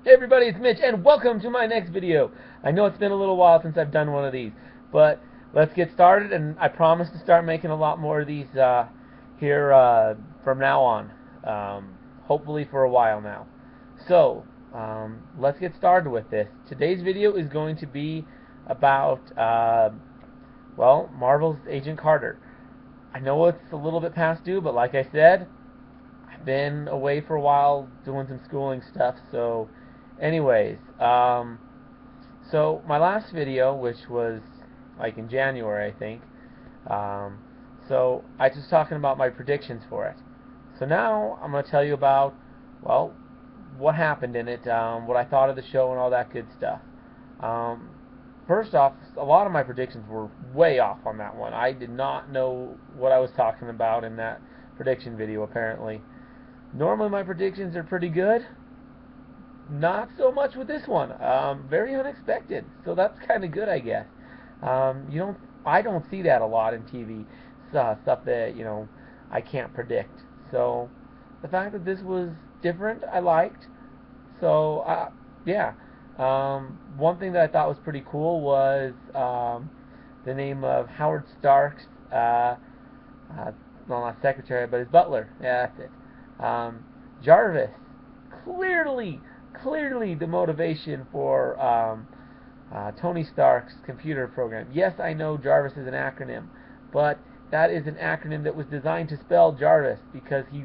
Hey everybody, it's Mitch, and welcome to my next video. I know it's been a little while since I've done one of these, but let's get started, and I promise to start making a lot more of these here from now on, hopefully for a while now. So, let's get started with this. Today's video is going to be about, well, Marvel's Agent Carter. I know it's a little bit past due, but like I said, I've been away for a while doing some schooling stuff, so anyways, so my last video, which was like in January, I think, so I was just talking about my predictions for it. So now I'm going to tell you about, well, what happened in it, what I thought of the show and all that good stuff. First off, a lot of my predictions were way off on that one. I did not know what I was talking about in that prediction video, apparently. Normally my predictions are pretty good. Not so much with this one. Very unexpected. So that's kind of good, I guess. I don't see that a lot in TV. Stuff that, I can't predict. So the fact that this was different, I liked. So, yeah. One thing that I thought was pretty cool was the name of Howard Stark's, well, not secretary, but his butler. Yeah, that's it. Jarvis. Clearly the motivation for Tony Stark's computer program. Yes, I know Jarvis is an acronym, but that is an acronym that was designed to spell Jarvis because he,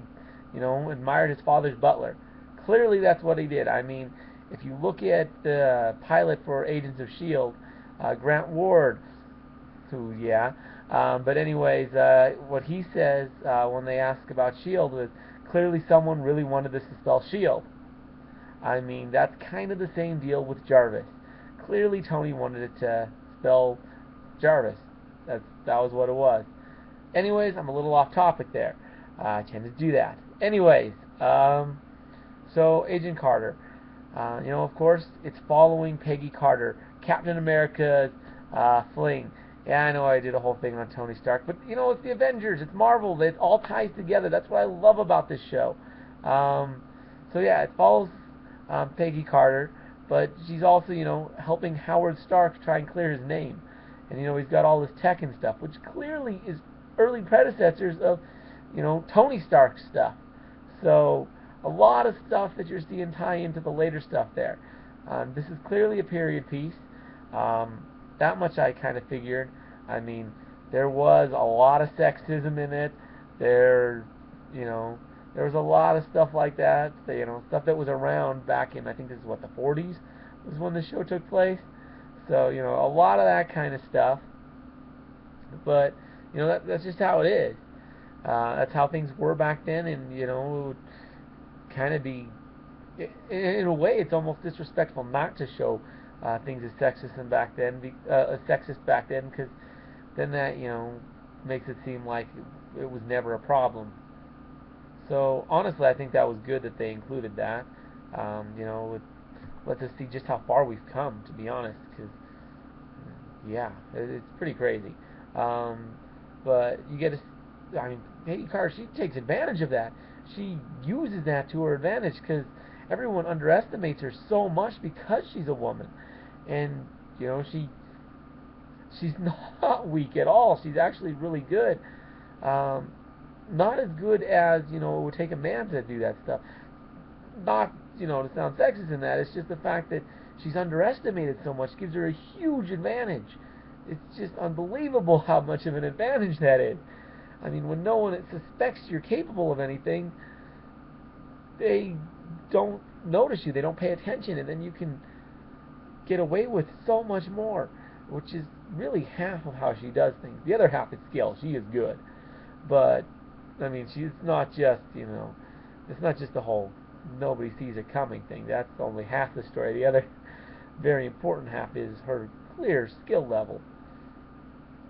admired his father's butler. Clearly that's what he did. I mean, if you look at the pilot for Agents of S.H.I.E.L.D., Grant Ward, who, yeah, but anyways, what he says when they ask about S.H.I.E.L.D. was, clearly someone really wanted this to spell S.H.I.E.L.D. I mean, that's kind of the same deal with Jarvis. Clearly Tony wanted it to spell Jarvis. That was what it was. Anyways, I'm a little off topic there. I tend to do that. Anyways, so Agent Carter. Of course, it's following Peggy Carter, Captain America's fling. Yeah, I know I did a whole thing on Tony Stark, but it's the Avengers, it's Marvel, it all ties together. That's what I love about this show. So yeah, it follows Peggy Carter, but she's also, helping Howard Stark try and clear his name. And, he's got all this tech and stuff, which clearly is early predecessors of, Tony Stark's stuff. So, a lot of stuff that you're seeing tie into the later stuff there. This is clearly a period piece. That much I kind of figured. I mean, there was a lot of sexism in it. There was a lot of stuff like that. Stuff that was around back in, I think this is what, the 40s was when the show took place. So, a lot of that kind of stuff. But, that's just how it is. That's how things were back then, and, it would kind of be, in a way, it's almost disrespectful not to show things as sexist back then, because then that, makes it seem like it was never a problem. So honestly, I think that was good that they included that. It lets us see just how far we've come, to be honest. Because yeah, it's pretty crazy. But you get to, I mean, Peggy Carter, she takes advantage of that. She uses that to her advantage because everyone underestimates her so much because she's a woman, and she's not weak at all. She's actually really good. Not as good as, it would take a man to do that stuff. Not, to sound sexist in that, it's just the fact that she's underestimated so much gives her a huge advantage. It's just unbelievable how much of an advantage that is. I mean, when no one suspects you're capable of anything, they don't notice you, they don't pay attention, and then you can get away with so much more, which is really half of how she does things. The other half is skill. She is good. But I mean, she's not just, it's not just the whole nobody sees it coming thing. That's only half the story. The other very important half is her clear skill level.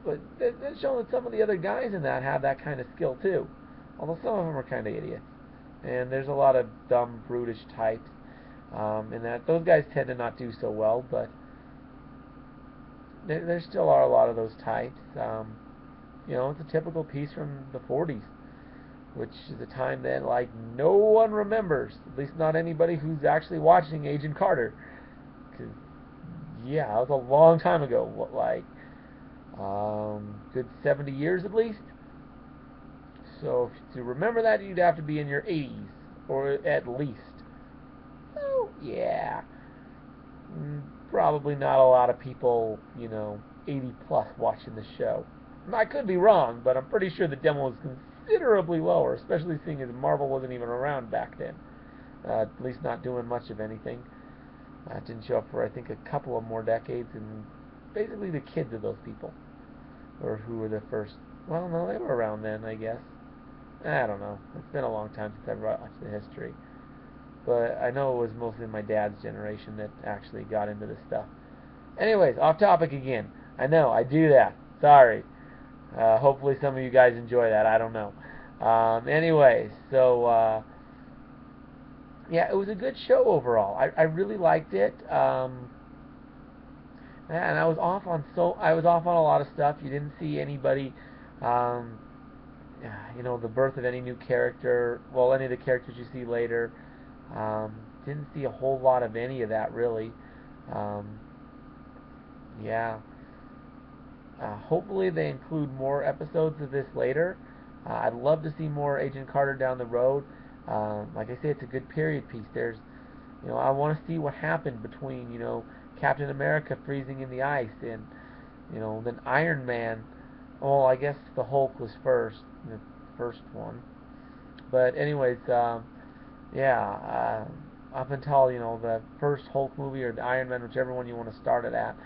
But that's showing that some of the other guys in that have that kind of skill too. Although some of them are kind of idiots. And there's a lot of dumb, brutish types in that. Those guys tend to not do so well, but there still are a lot of those types. It's a typical piece from the 40s. which is a time that like no one remembers, at least not anybody who's actually watching Agent Carter. Because yeah, that was a long time ago. What, like good 70 years at least. So to remember that, you'd have to be in your 80s, or at least. So yeah, probably not a lot of people, 80 plus watching the show. I could be wrong, but I'm pretty sure the demo was considerably lower, especially seeing as Marvel wasn't even around back then. At least not doing much of anything. It didn't show up for, I think, a couple of more decades, and basically the kids of those people, or who were the first. Well, no, they were around then, I guess. I don't know. It's been a long time since I've watched the history. But I know it was mostly my dad's generation that actually got into this stuff. Anyways, off topic again. I know, I do that. Sorry. Hopefully some of you guys enjoy that. I don't know. Anyways, so yeah, it was a good show overall. I really liked it. And I was off on a lot of stuff. You didn't see anybody, the birth of any new character. Well, any of the characters you see later. Didn't see a whole lot of any of that really. Yeah. Hopefully they include more episodes of this later. I'd love to see more Agent Carter down the road. Like I say, it's a good period piece. I want to see what happened between, Captain America freezing in the ice and, then Iron Man. Well, I guess the Hulk was first, the first one. But anyways, yeah, up until, the first Hulk movie or the Iron Man, whichever one you want to start it at.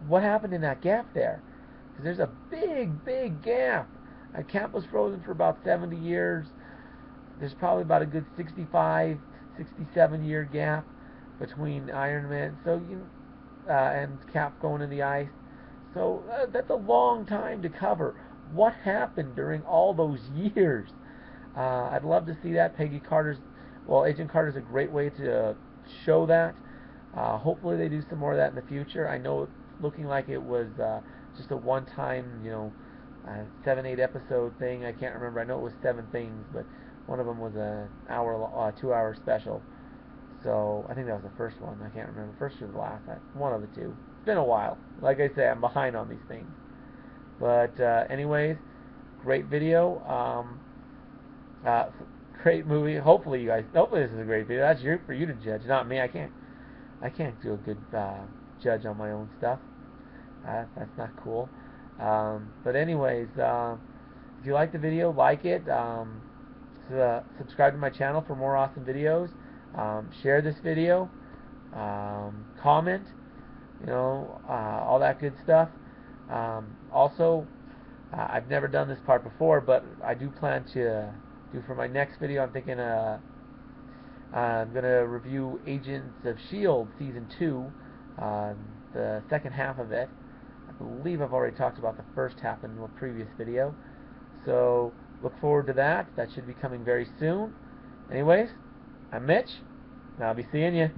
What happened in that gap there? Because there's a big, big gap. Cap was frozen for about 70 years. There's probably about a good 65, 67-year gap between Iron Man and Cap going in the ice. So that's a long time to cover. What happened during all those years? I'd love to see that. Agent Carter's a great way to show that. Hopefully they do some more of that in the future. I know it's looking like it was just a one-time, 7, 8 episode thing. I can't remember. I know it was 7 things, but one of them was a 2-hour special. So I think that was the first one. I can't remember. First or the last. One of the two. It's been a while. Like I say, I'm behind on these things. But anyways, great video. Great movie. Hopefully this is a great video. That's for you to judge, not me. I can't do a good judge on my own stuff. That's not cool. But anyways, if you like the video, like it. Subscribe to my channel for more awesome videos. Share this video. Comment. All that good stuff. Also, I've never done this part before, but I do plan to do for my next video. I'm thinking I'm going to review Agents of S.H.I.E.L.D. Season 2, the second half of it. I believe I've already talked about the first half in the previous video. So look forward to that. That should be coming very soon. Anyways, I'm Mitch, and I'll be seeing you.